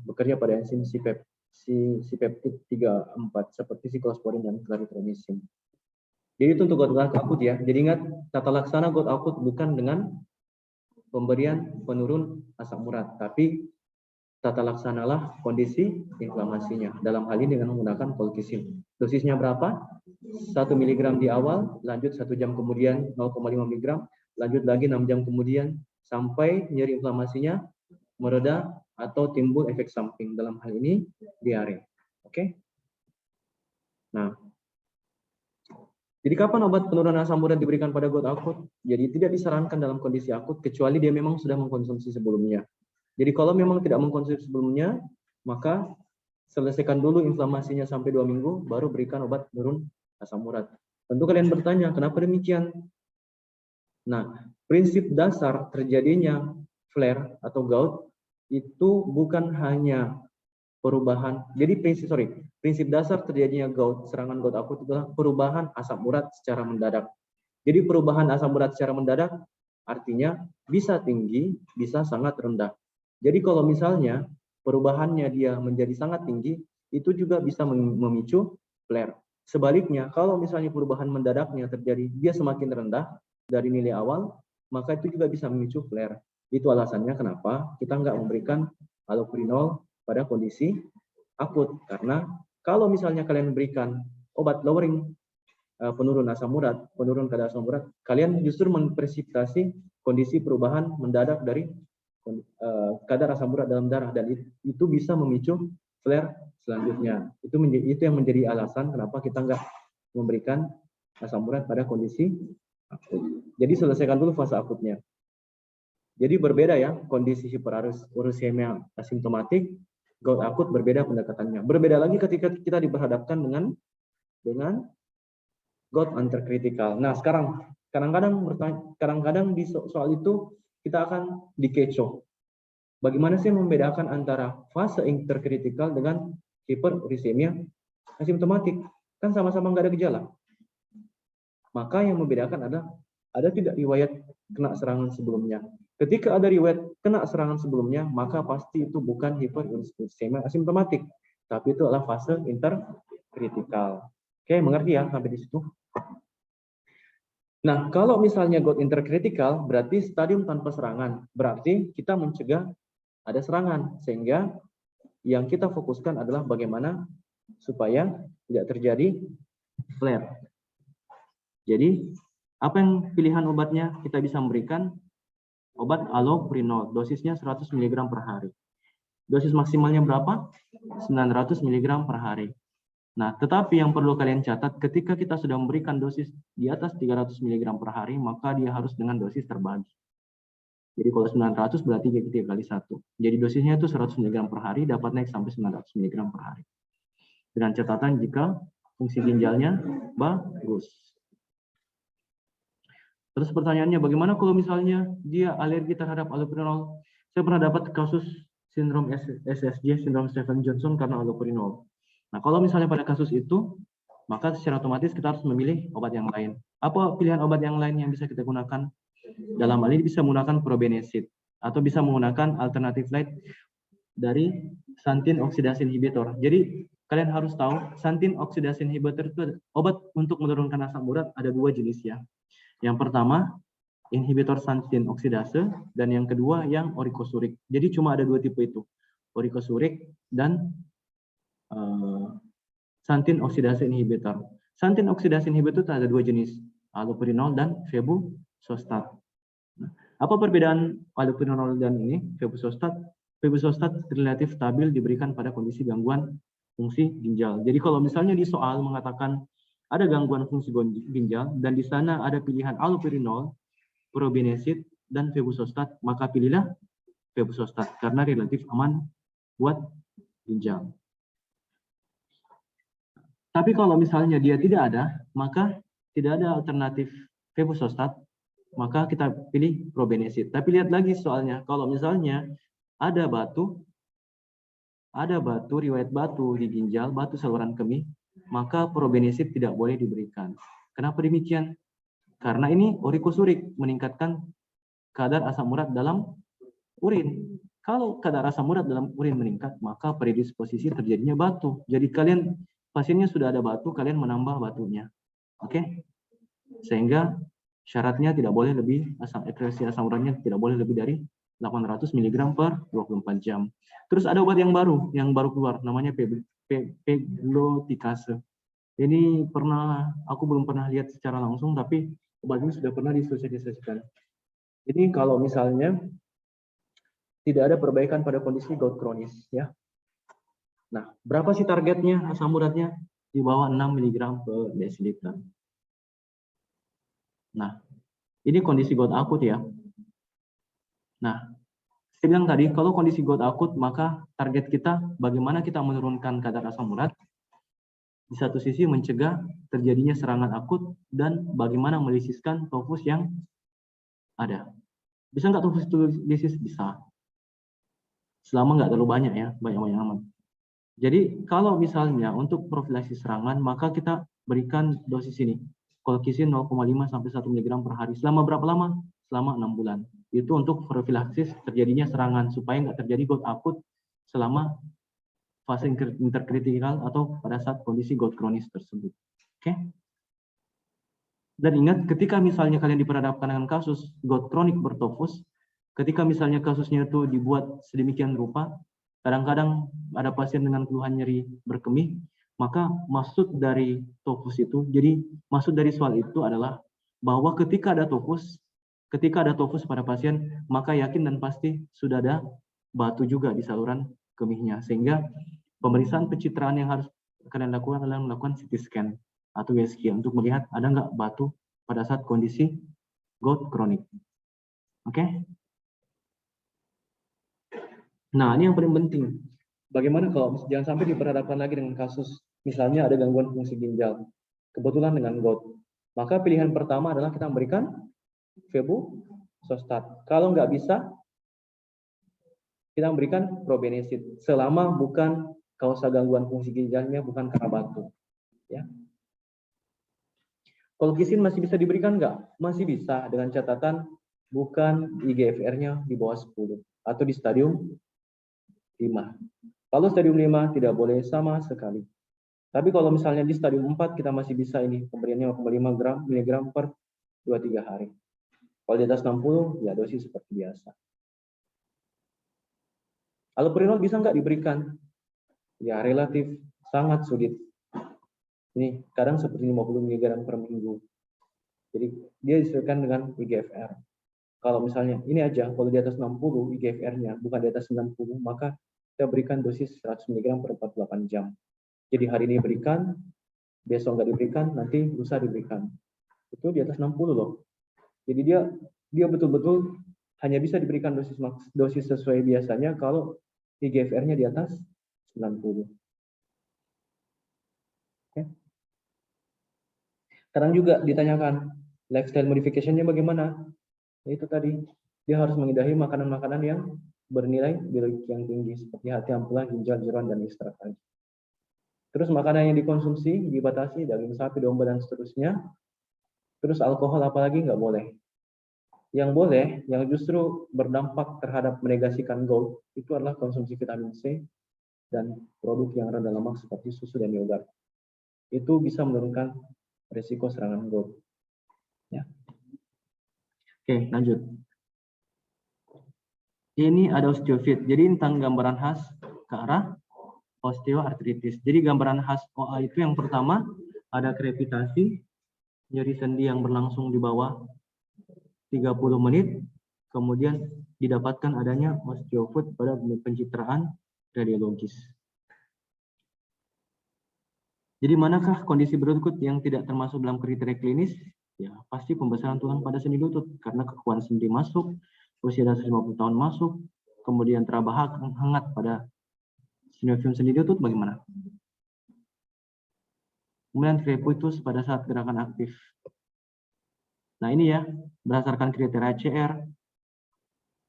bekerja pada enzim C-peptid 3-4 seperti siklosporin dan clarithromycin. Jadi itu untuk gout akut, ya. Jadi ingat, tata laksana gout akut bukan dengan pemberian penurun asam urat, tapi tata laksanalah kondisi inflamasinya. Dalam hal ini dengan menggunakan colchicine. Dosisnya berapa? 1 mg di awal, lanjut 1 jam kemudian 0,5 mg, lanjut lagi 6 jam kemudian sampai nyeri inflamasinya mereda atau timbul efek samping. Dalam hal ini diare. Oke? Nah, jadi kapan obat penurunan asam urat diberikan pada gout akut? Jadi tidak disarankan dalam kondisi akut kecuali dia memang sudah mengkonsumsi sebelumnya. Jadi kalau memang tidak mengkonsumsi sebelumnya, maka selesaikan dulu inflamasinya sampai 2 minggu, baru berikan obat penurun asam urat. Tentu kalian bertanya, kenapa demikian? Nah, prinsip dasar terjadinya flare atau gout itu bukan hanya perubahan. Jadi prinsip dasar terjadinya gout, serangan gout akut adalah perubahan asam urat secara mendadak. Jadi perubahan asam urat secara mendadak artinya bisa tinggi, bisa sangat rendah. Jadi kalau misalnya perubahannya dia menjadi sangat tinggi, itu juga bisa memicu flare. Sebaliknya, kalau misalnya perubahan mendadaknya terjadi, dia semakin rendah dari nilai awal, maka itu juga bisa memicu flare. Itu alasannya kenapa kita nggak memberikan allopurinol pada kondisi akut. Karena kalau misalnya kalian berikan obat lowering penurun asam urat, penurun kadar asam urat, kalian justru mempresipitasi kondisi perubahan mendadak dari kadar asam urat dalam darah, dan itu bisa memicu flare selanjutnya. Itu yang menjadi alasan kenapa kita nggak memberikan asam urat pada kondisi akut. Jadi selesaikan dulu fase akutnya. Jadi berbeda, ya, kondisi hiperuricemia asimptomatik, gout akut berbeda pendekatannya. Berbeda lagi ketika kita diperhadapkan dengan gout interkritikal. Nah, sekarang kadang-kadang di soal itu kita akan dikecoh. Bagaimana sih membedakan antara fase interkritikal dengan hiperuricemia asimptomatik? Kan sama-sama nggak ada gejala. Maka yang membedakan adalah ada tidak riwayat kena serangan sebelumnya. Ketika ada riwayat kena serangan sebelumnya, maka pasti itu bukan hiperinsufisiensi asimptomatik, tapi itu adalah fase interkritikal. Oke, mengerti ya sampai di situ? Nah, kalau misalnya GOT interkritikal, berarti stadium tanpa serangan. Berarti kita mencegah ada serangan, sehingga yang kita fokuskan adalah bagaimana supaya tidak terjadi flare. Jadi, apa yang pilihan obatnya? Kita bisa memberikan obat allopurinol, dosisnya 100 mg per hari. Dosis maksimalnya berapa? 900 mg per hari. Nah, tetapi yang perlu kalian catat, ketika kita sudah memberikan dosis di atas 300 mg per hari, maka dia harus dengan dosis terbagi. Jadi kalau 900 berarti 3 kali 1. Jadi dosisnya itu 100 mg per hari, dapat naik sampai 900 mg per hari. Dengan catatan jika fungsi ginjalnya bagus. Terus pertanyaannya, bagaimana kalau misalnya dia alergi terhadap allopurinol? Saya pernah dapat kasus sindrom SSJ, sindrom Stevens-Johnson karena allopurinol. Nah, kalau misalnya pada kasus itu, maka secara otomatis kita harus memilih obat yang lain. Apa pilihan obat yang lain yang bisa kita gunakan? Dalam hal ini bisa menggunakan probenecid atau bisa menggunakan alternatif lain dari xanthine oxidase inhibitor. Jadi kalian harus tahu xanthine oxidase inhibitor itu obat untuk menurunkan asam urat ada dua jenis ya. Yang pertama inhibitor xanthine oxidase dan yang kedua yang orikosurik. Jadi cuma ada dua tipe itu, orikosurik dan xanthine oxidase inhibitor. Xanthine oxidase inhibitor itu ada dua jenis, allopurinol dan febuxostat. Apa perbedaan allopurinol dan ini febuxostat? Febuxostat relatif stabil diberikan pada kondisi gangguan fungsi ginjal. Jadi kalau misalnya di soal mengatakan ada gangguan fungsi ginjal dan di sana ada pilihan allopurinol, probenecid dan febuxostat, maka pilihlah febuxostat karena relatif aman buat ginjal. Tapi kalau misalnya dia tidak ada, maka tidak ada alternatif febuxostat, maka kita pilih probenecid. Tapi lihat lagi soalnya, kalau misalnya ada batu, riwayat batu di ginjal, batu saluran kemih, maka probenecid tidak boleh diberikan. Kenapa demikian? Karena ini orikosurik, meningkatkan kadar asam urat dalam urin. Kalau kadar asam urat dalam urin meningkat, maka predisposisi terjadinya batu. Jadi kalian, pasiennya sudah ada batu, kalian menambah batunya. Oke? Sehingga syaratnya tidak boleh lebih, ekspresi asam uratnya tidak boleh lebih dari 800 mg per 24 jam. Terus ada obat yang baru keluar, namanya pegloticase. Ini aku belum pernah lihat secara langsung, tapi obat ini sudah pernah disosialisasikan. Ini kalau misalnya tidak ada perbaikan pada kondisi gout kronis, ya. Nah, berapa sih targetnya asam uratnya? Di bawah 6 mg per desiliter. Nah, ini kondisi gout akut ya. Nah, saya bilang tadi, kalau kondisi gout akut, maka target kita bagaimana kita menurunkan kadar asam urat. Di satu sisi mencegah terjadinya serangan akut dan bagaimana melisiskan tofus yang ada. Bisa nggak tofus itu lisis? Bisa. Selama nggak terlalu banyak ya, banyak-banyak aman. Jadi kalau misalnya untuk profilaksis serangan, maka kita berikan dosis ini. Colchicine 0,5 sampai 1 mg per hari. Selama berapa lama? Selama 6 bulan. Itu untuk profilaksis terjadinya serangan supaya nggak terjadi gout akut selama fase interkritikal atau pada saat kondisi gout kronis tersebut. Oke? Dan ingat, ketika misalnya kalian diperhadapkan dengan kasus gout kronik bertofus, ketika misalnya kasusnya itu dibuat sedemikian rupa, kadang-kadang ada pasien dengan keluhan nyeri berkemih, maka maksud dari tofus itu, jadi maksud dari soal itu adalah bahwa ketika ada tofus pada pasien, maka yakin dan pasti sudah ada batu juga di saluran kemihnya. Sehingga pemeriksaan pencitraan yang harus kalian lakukan adalah melakukan CT scan atau USG untuk melihat ada nggak batu pada saat kondisi gout kronik. Oke? Nah, ini yang paling penting. Bagaimana kalau jangan sampai diperhadapkan lagi dengan kasus misalnya ada gangguan fungsi ginjal, kebetulan dengan gout. Maka pilihan pertama adalah kita memberikan febuxostat. Kalau nggak bisa, kita memberikan probenecid selama bukan kausa gangguan fungsi ginjalnya bukan karena batu. Ya. Colchicine masih bisa diberikan nggak? Masih bisa, dengan catatan bukan IGFR-nya di bawah 10 atau di stadium 5. Kalau stadium 5 tidak boleh sama sekali. Tapi kalau misalnya di stadium 4 kita masih bisa ini pemberiannya 0,5 miligram per 2-3 hari. Kalau di atas 60 ya dosis seperti biasa. Allopurinol bisa nggak diberikan? Ya relatif sangat sulit. Ini kadang seperti 50 mg per minggu. Jadi dia disesuaikan dengan IGFR. Kalau misalnya ini aja, kalau di atas 60 IGFR-nya bukan di atas 90, maka kita berikan dosis 100 mg per 48 jam. Jadi hari ini berikan, besok nggak diberikan, nanti lusa diberikan. Itu di atas 60 loh. Jadi dia betul-betul hanya bisa diberikan dosis sesuai biasanya kalau IGFR-nya di atas 90. Oke. Sekarang juga ditanyakan lifestyle modification-nya bagaimana? Itu tadi dia harus menghindari makanan-makanan yang bernilai biologis yang tinggi seperti hati ampela, ginjal, jeroan, dan ekstrak tadi. Terus makanan yang dikonsumsi dibatasi, daging sapi, domba, dan seterusnya. Terus alkohol apalagi nggak boleh. Yang boleh, yang justru berdampak terhadap menegasikan gout, itu adalah konsumsi vitamin C dan produk yang rendah lemak seperti susu dan yogurt. Itu bisa menurunkan risiko serangan gout. Ya. Oke, lanjut. Ini ada osteofit. Jadi tentang gambaran khas ke arah osteoartritis. Jadi gambaran khas OA itu yang pertama ada krepitasi, nyeri sendi yang berlangsung di bawah 30 menit, kemudian didapatkan adanya osteofit pada pencitraan radiologis. Jadi manakah kondisi berikut yang tidak termasuk dalam kriteria klinis? Ya, pasti pembesaran tulang pada sendi lutut karena kekuatan sendi masuk, usia di atas 50 tahun masuk, kemudian teraba hangat pada sinovium sendi lutut bagaimana? Kemudian crepitus pada saat gerakan aktif. Nah ini ya, berdasarkan kriteria CR,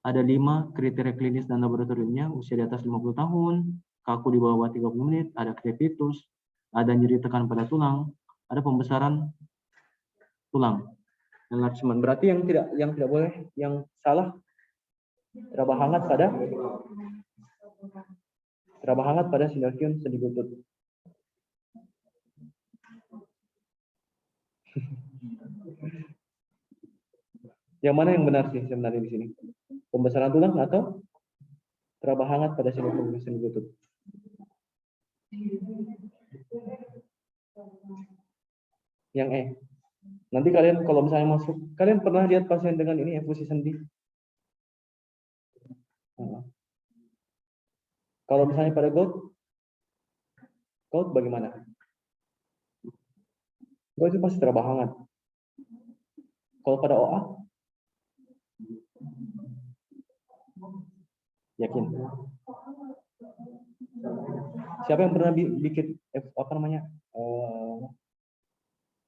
ada 5 kriteria klinis dan laboratoriumnya, usia di atas 50 tahun, kaku di bawah 30 menit, ada crepitus, ada nyeri tekan pada tulang, ada pembesaran tulang. Enlargement berarti yang tidak boleh, yang salah teraba hangat pada sinovium sendi lutut. Yang mana yang benar sih sebenarnya di sini? Pembesaran tulang atau teraba hangat pada sinovium sendi lutut? Yang E. Nanti kalian kalau misalnya masuk, kalian pernah lihat pasien dengan ini efusi sendi? Kalau misalnya pada gout bagaimana? Gout itu pasti teraba hangat. Kalau pada OA? Yakin? Siapa yang pernah bikin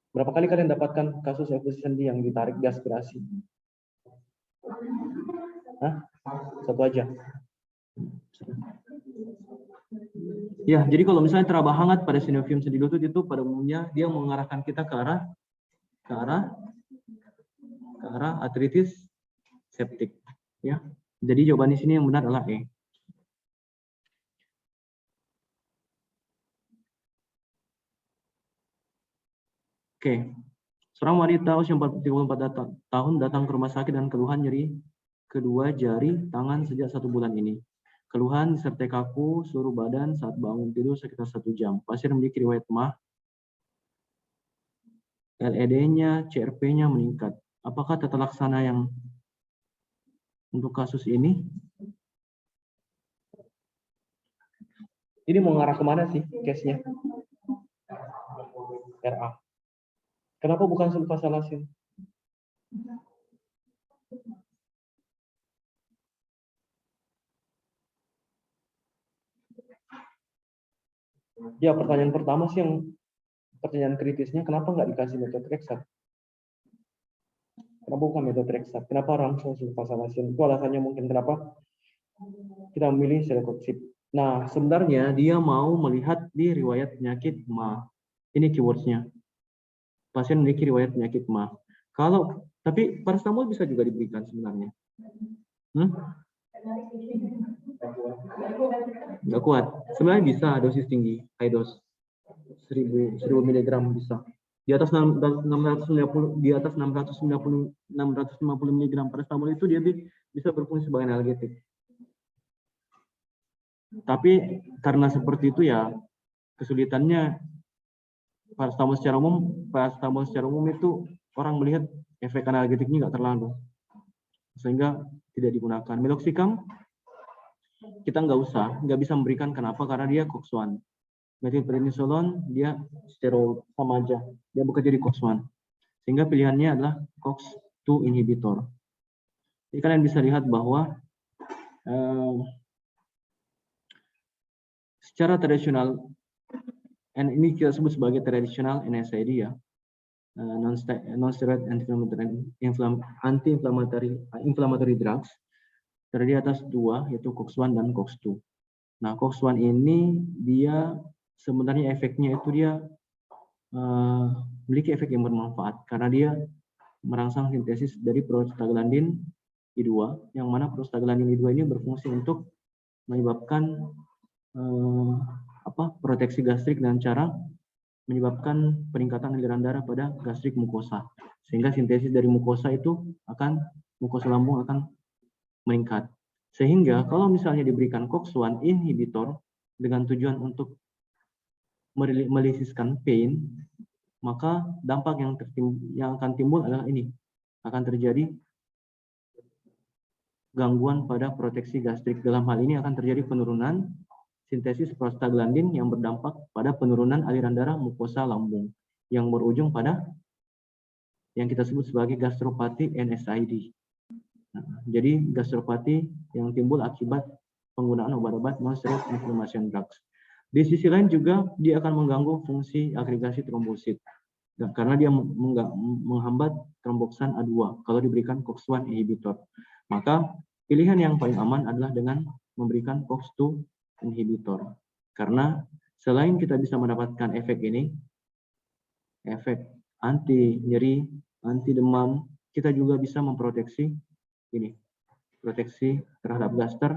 berapa kali kalian dapatkan kasus efusi sendi yang ditarik di aspirasi? Hah? Satu aja. Ya, jadi kalau misalnya teraba hangat pada sinovium sendi lutut itu pada umumnya dia mengarahkan kita ke arah artritis septik, ya. Jadi jawaban di sini yang benar adalah E. Oke. Seorang wanita usia 34 tahun datang ke rumah sakit dengan keluhan nyeri kedua jari tangan sejak 1 bulan ini. Keluhan disertai kaku seluruh badan saat bangun tidur sekitar 1 jam. Pasien memiliki riwayat MAH, LED-nya, CRP-nya meningkat. Apakah tata laksana yang untuk kasus ini? Ini mau ngarah kemana sih case-nya? RA. Kenapa bukan sulfasalasin? Ya, pertanyaan pertama sih yang pertanyaan kritisnya, kenapa nggak dikasih methotrexate? Kenapa bukan methotrexate? Kenapa langsung sulfasalasin? Itu alasannya mungkin kenapa kita memilih celecoxib. Nah, sebenarnya dia mau melihat di riwayat penyakit MAH. Ini keywords-nya. pasien memiliki riwayat penyakit MA. Tapi paracetamol bisa juga diberikan sebenarnya. Nggak kuat. Sebenarnya bisa dosis tinggi, high dose. 1000 mg bisa. Di atas 650 mg paracetamol itu dia bisa berfungsi sebagai analgetik. Tapi karena seperti itu ya kesulitannya paracetamol secara umum itu orang melihat efek analgetiknya nggak terlalu, sehingga tidak digunakan. Meloxicam kita nggak bisa memberikan. Kenapa? Karena dia COX-1. Methylprednisolone dia steroid, sama aja, dia bekerja di COX-1, sehingga pilihannya adalah COX-2 inhibitor. Jadi kalian bisa lihat bahwa secara tradisional, ini kita sebut sebagai tradisional NSAID ya, non-steroid anti-inflammatory drugs, terdiri atas 2, yaitu COX-1 dan COX-2. Nah, COX-1 ini dia sebenarnya efeknya itu dia memiliki efek yang bermanfaat karena dia merangsang sintesis dari prostaglandin I2, yang mana prostaglandin I2 ini berfungsi untuk menyebabkan proteksi gastrik dengan cara menyebabkan peningkatan aliran darah pada gastrik mukosa, sehingga sintesis dari mukosa lambung akan meningkat. Sehingga kalau misalnya diberikan COX-1 inhibitor dengan tujuan untuk melisiskan pain, maka dampak yang akan timbul adalah ini, akan terjadi gangguan pada proteksi gastrik. Dalam hal ini akan terjadi penurunan sintesis prostaglandin yang berdampak pada penurunan aliran darah mukosa lambung yang berujung pada yang kita sebut sebagai gastropati NSAID. Nah, jadi gastropati yang timbul akibat penggunaan obat-obat non-steroid inflammation drugs. Di sisi lain juga dia akan mengganggu fungsi agregasi trombosit karena dia menghambat tromboksan A2 kalau diberikan COX-1 inhibitor. Maka pilihan yang paling aman adalah dengan memberikan COX-2 inhibitor. Karena selain kita bisa mendapatkan efek ini, efek anti nyeri, anti demam, kita juga bisa memproteksi ini, proteksi terhadap gaster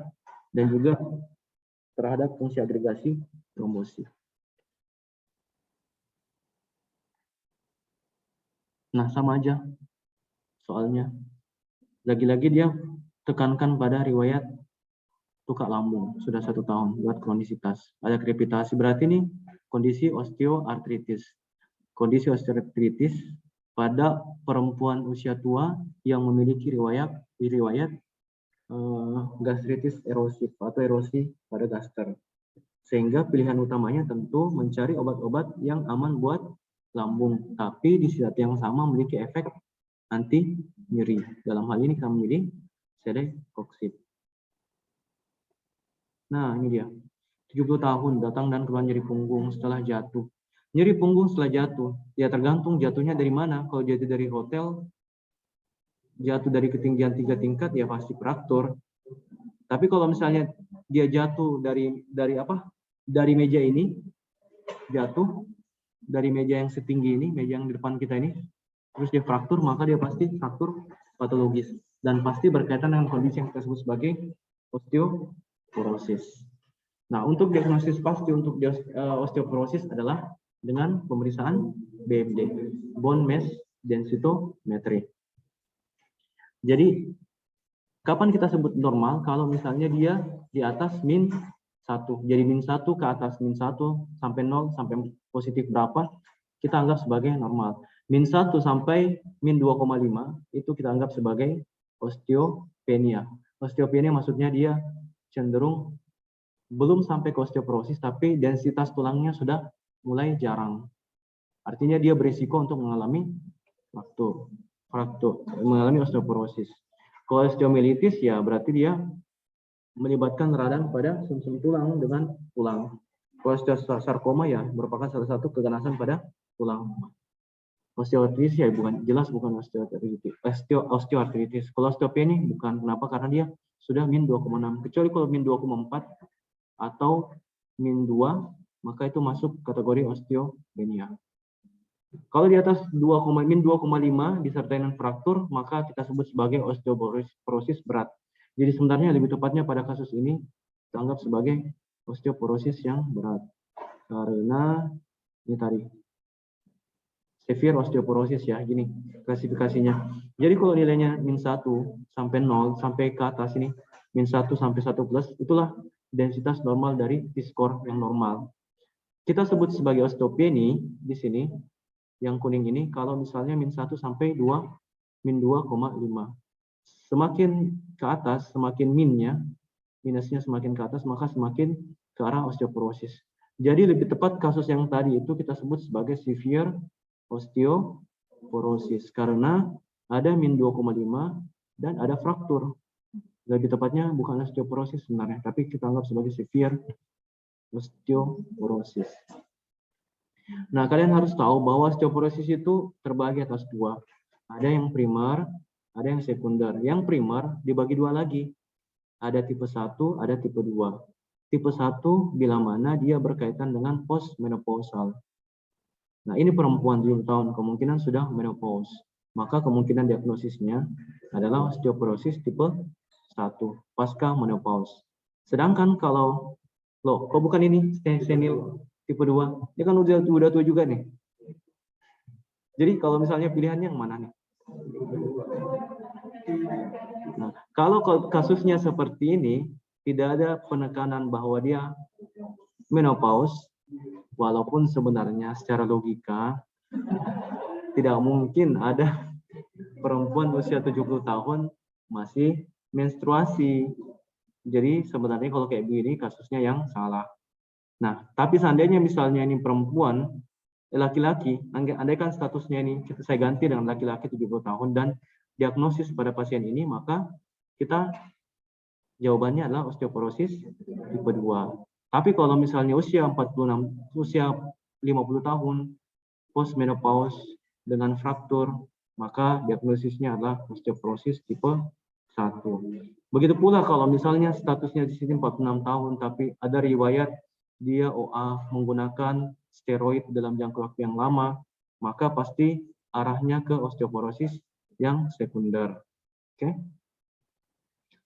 dan juga terhadap fungsi agregasi trombosit. Nah, sama aja soalnya. Lagi-lagi dia tekankan pada riwayat tukak lambung sudah 1 tahun buat kronisitas. Ada krepitasi, berarti ini kondisi osteoartritis. Kondisi osteoartritis pada perempuan usia tua yang memiliki riwayat gastritis erosif atau erosi pada gaster. Sehingga pilihan utamanya tentu mencari obat-obat yang aman buat lambung, tapi di saat yang sama memiliki efek anti nyeri. Dalam hal ini kita memilih celecoxib. Nah, ini dia. 70 tahun datang dan keluar nyeri punggung setelah jatuh. Nyeri punggung setelah jatuh, ya tergantung jatuhnya dari mana. Kalau jatuh dari hotel, jatuh dari ketinggian 3 tingkat, ya pasti fraktur. Tapi kalau misalnya dia jatuh dari meja ini, jatuh dari meja yang setinggi ini, meja yang di depan kita ini, terus dia fraktur, maka dia pasti fraktur patologis dan pasti berkaitan dengan kondisi yang kita sebut sebagai osteoporosis. Nah, untuk diagnosis pasti untuk osteoporosis adalah dengan pemeriksaan BMD, bone mass densitometry. Jadi, kapan kita sebut normal? Kalau misalnya dia di atas min 1. Jadi min 1 ke atas min 1 sampai 0 sampai positif berapa, kita anggap sebagai normal. Min 1 sampai min 2,5 itu kita anggap sebagai osteopenia. Osteopenia maksudnya dia cenderung belum sampai ke osteoporosis, tapi densitas tulangnya sudah mulai jarang. Artinya dia berisiko untuk mengalami mengalami osteoporosis. Kalau osteomyelitis ya berarti dia melibatkan radang pada sumsum tulang dengan tulang. Kalau osteosarkoma ya merupakan salah satu keganasan pada tulang. Osteoartritis ya bukan osteoartritis. Kalau osteopenia bukan. Kenapa? Karena dia sudah min 2,6. Kecuali kalau min 2,4 atau min 2, maka itu masuk kategori osteopenia. Kalau di atas 2,5 disertai dengan fraktur, maka kita sebut sebagai osteoporosis berat. Jadi sebenarnya lebih tepatnya pada kasus ini kita anggap sebagai osteoporosis yang berat. Karena ini tadi severe osteoporosis ya, gini klasifikasinya. Jadi kalau nilainya -1 sampai 0 sampai ke atas ini -1 sampai 1 plus, itulah densitas normal dari T-score yang normal. Kita sebut sebagai osteopenia di sini yang kuning ini kalau misalnya -1 sampai 2, -2,5. Semakin ke atas, semakin minusnya semakin ke atas, maka semakin ke arah osteoporosis. Jadi lebih tepat kasus yang tadi itu kita sebut sebagai severe osteoporosis karena ada -2,5 dan ada fraktur. Lebih tepatnya bukan osteoporosis sebenarnya, tapi kita anggap sebagai severe osteoporosis. Nah, kalian harus tahu bahwa osteoporosis itu terbagi atas dua. Ada yang primer, ada yang sekunder. Yang primer dibagi dua lagi. Ada tipe 1, ada tipe 2. Tipe 1 bila mana dia berkaitan dengan postmenopausal. Nah, ini perempuan 70 tahun, kemungkinan sudah menopause. Maka kemungkinan diagnosisnya adalah osteoporosis tipe 1, pasca menopause. Sedangkan kalau, loh, kok bukan ini senil tipe 2? Dia kan udah tua juga nih. Jadi kalau misalnya pilihannya yang mana nih? Nah, kalau kasusnya seperti ini, tidak ada penekanan bahwa dia menopause, walaupun sebenarnya secara logika tidak mungkin ada perempuan usia 70 tahun masih menstruasi. Jadi sebenarnya kalau kayak begini kasusnya yang salah. Nah, tapi seandainya misalnya ini perempuan, laki-laki, andaikan statusnya ini saya ganti dengan laki-laki 70 tahun dan diagnosis pada pasien ini, maka kita jawabannya adalah osteoporosis tipe 2. Tapi kalau misalnya usia 50 tahun, postmenopause dengan fraktur, maka diagnosisnya adalah osteoporosis tipe 1. Begitu pula kalau misalnya statusnya di sini 46 tahun, tapi ada riwayat dia OA menggunakan steroid dalam jangka waktu yang lama, maka pasti arahnya ke osteoporosis yang sekunder. Oke?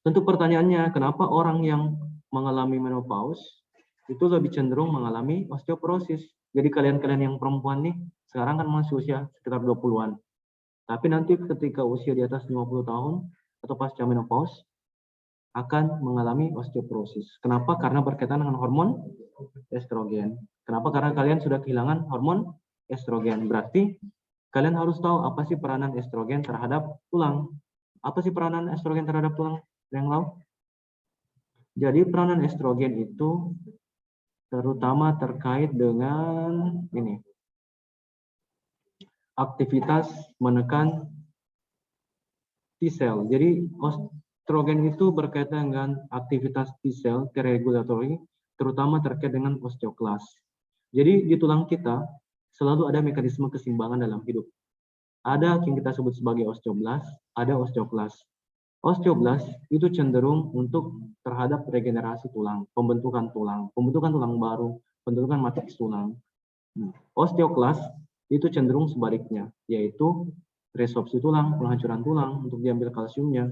Tentu pertanyaannya, kenapa orang yang mengalami menopause itu lebih cenderung mengalami osteoporosis? Jadi kalian-kalian yang perempuan nih, sekarang kan masih usia sekitar 20-an. Tapi nanti ketika usia di atas 50 tahun atau pasca menopause, akan mengalami osteoporosis. Kenapa? Karena berkaitan dengan hormon estrogen. Kenapa? Karena kalian sudah kehilangan hormon estrogen. Berarti kalian harus tahu apa sih peranan estrogen terhadap tulang. Apa sih peranan estrogen terhadap tulang? Yang tahu? Jadi peranan estrogen itu terutama terkait dengan ini. Aktivitas menekan T-cell. Jadi estrogen itu berkaitan dengan aktivitas T-cell T-regulatory, terutama terkait dengan osteoklas. Jadi di tulang kita selalu ada mekanisme keseimbangan dalam hidup. Ada yang kita sebut sebagai osteoblast, ada osteoklas. Osteoblast itu cenderung untuk terhadap regenerasi tulang, pembentukan tulang baru, pembentukan matriks tulang. Osteoklas itu cenderung sebaliknya, yaitu resorpsi tulang, penghancuran tulang untuk diambil kalsiumnya.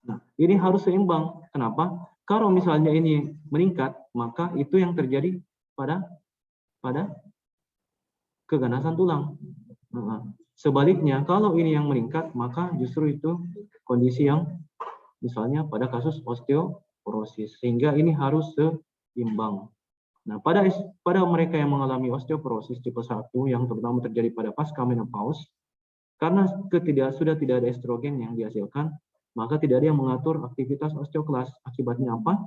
Nah, ini harus seimbang. Kenapa? Kalau misalnya ini meningkat, maka itu yang terjadi pada keganasan tulang. Sebaliknya, kalau ini yang meningkat, maka justru itu kondisi yang misalnya pada kasus osteoporosis. Sehingga ini harus seimbang. Nah, pada mereka yang mengalami osteoporosis tipe 1 yang terutama terjadi pada pasca menopause, karena sudah tidak ada estrogen yang dihasilkan, maka tidak ada yang mengatur aktivitas osteoklas. Akibatnya apa?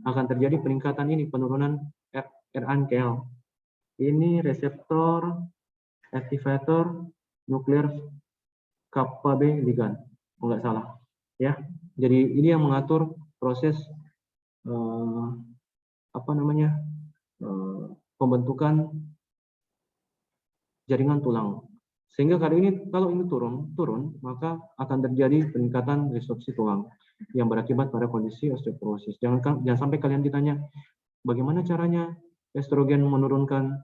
Akan terjadi peningkatan ini, penurunan RNKL. Ini reseptor activator nuklear kappa B ligand, enggak salah. Ya, jadi ini yang mengatur proses pembentukan jaringan tulang. Sehingga kalau ini turun, maka akan terjadi peningkatan resorpsi tulang yang berakibat pada kondisi osteoporosis. Jangan sampai kalian ditanya bagaimana caranya estrogen menurunkan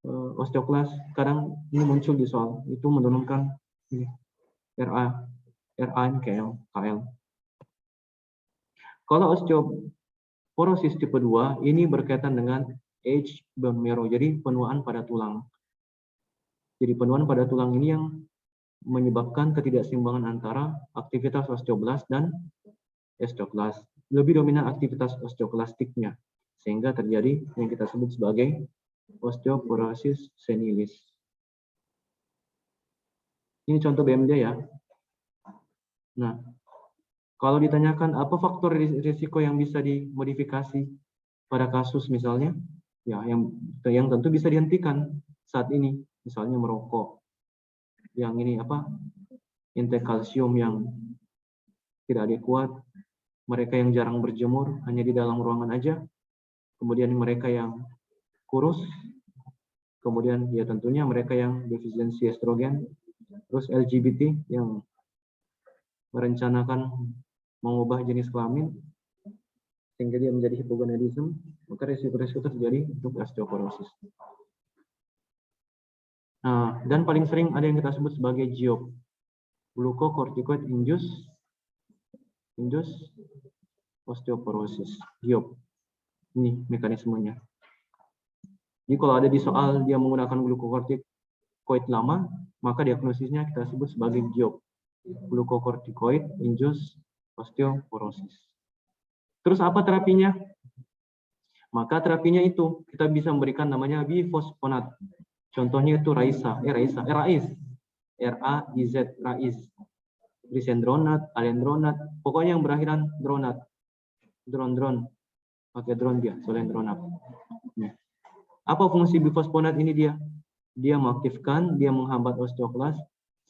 osteoklas, kadang ini muncul di soal, itu menurunkan ini, KL. Kalau osteoporosis tipe 2 ini berkaitan dengan age bone marrow, jadi penuaan pada tulang. Jadi penuaan pada tulang ini yang menyebabkan ketidakseimbangan antara aktivitas osteoblast dan osteoklas. Lebih dominan aktivitas osteoklastiknya, sehingga terjadi yang kita sebut sebagai osteoporosis senilis. Ini contoh BMD ya. Nah, kalau ditanyakan apa faktor risiko yang bisa dimodifikasi pada kasus misalnya, ya yang tentu bisa dihentikan saat ini, misalnya merokok, yang ini intake kalsium yang tidak adekuat, mereka yang jarang berjemur hanya di dalam ruangan aja, kemudian mereka yang kurus, kemudian ya tentunya mereka yang defisiensi estrogen, terus LGBT yang merencanakan mengubah jenis kelamin sehingga dia menjadi hipogonadisme, maka risiko-risiko terjadi untuk osteoporosis. Nah, dan paling sering ada yang kita sebut sebagai GIOP, glucocorticoid induced osteoporosis, GIOP. Ini mekanismenya. Jadi kalau ada di soal dia menggunakan glucocorticoid lama, maka diagnosisnya kita sebut sebagai GIOP, glucocorticoid induced osteoporosis. Terus apa terapinya? Maka terapinya itu kita bisa memberikan namanya bifosfonat. Contohnya itu RAIZ, risendronat, alendronat, pokoknya yang berakhiran dronat, drone, pakai drone dia, solendronat. Nah, apa fungsi bifosfonat ini dia? Dia mengaktifkan, dia menghambat osteoklas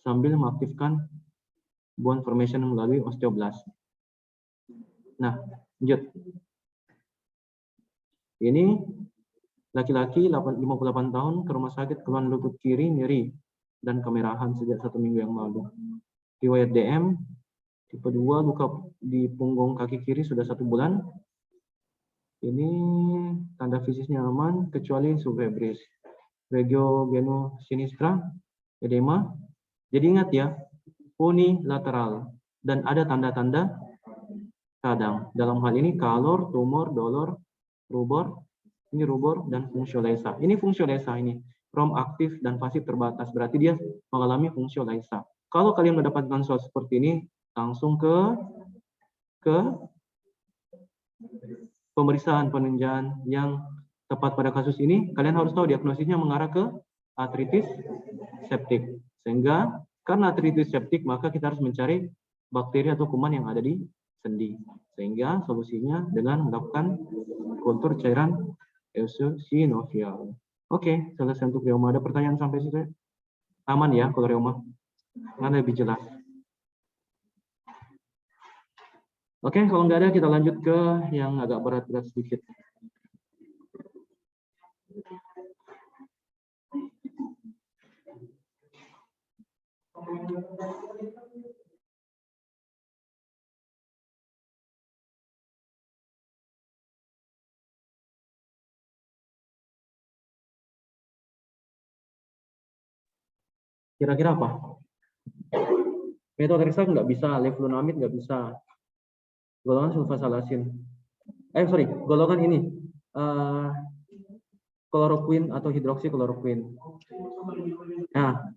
sambil mengaktifkan bone formation melalui osteoblast. Nah, lanjut. Ini laki-laki 58 tahun ke rumah sakit keluhan lutut kiri nyeri dan kemerahan sejak 1 minggu yang lalu. Riwayat DM tipe 2 luka di punggung kaki kiri sudah 1 bulan. Ini tanda fisiknya aman kecuali subfebris, regio sinistra, edema. Jadi ingat ya, unilateral dan ada tanda-tanda radang. Dalam hal ini kalor, tumor, dolor, rubor. Ini rubor dan fungsiolesa. Ini fungsiolesa ini. Rom aktif dan pasif terbatas. Berarti dia mengalami fungsiolesa. Kalau kalian mendapatkan soal seperti ini, langsung ke pemeriksaan penunjang yang tepat pada kasus ini. Kalian harus tahu diagnosisnya mengarah ke artritis septik. Sehingga karena artritis septik, maka kita harus mencari bakteri atau kuman yang ada di sendi. Sehingga solusinya dengan melakukan kultur cairan eosinofial. Oke, selesai untuk reuma. Ada pertanyaan sampai situ? Aman ya kalau reuma? Mana lebih jelas? Oke, kalau nggak ada kita lanjut ke yang agak berat-berat sedikit. Kira-kira apa? Methotrexate nggak bisa, leflunomid nggak bisa. Golongan sulfasalasin. Golongan ini. Kloroquine atau hidroksikloroquine. Nah,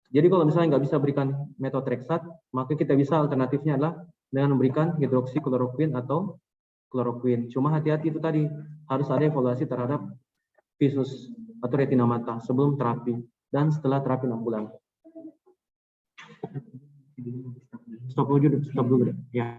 jadi kalau misalnya nggak bisa berikan methotrexate, maka kita bisa alternatifnya adalah dengan memberikan hidroksikloroquine atau kloroquine. Cuma hati-hati itu tadi, harus ada evaluasi terhadap visus atau retina mata sebelum terapi dan setelah terapi 6 bulan. Stop dulu ya.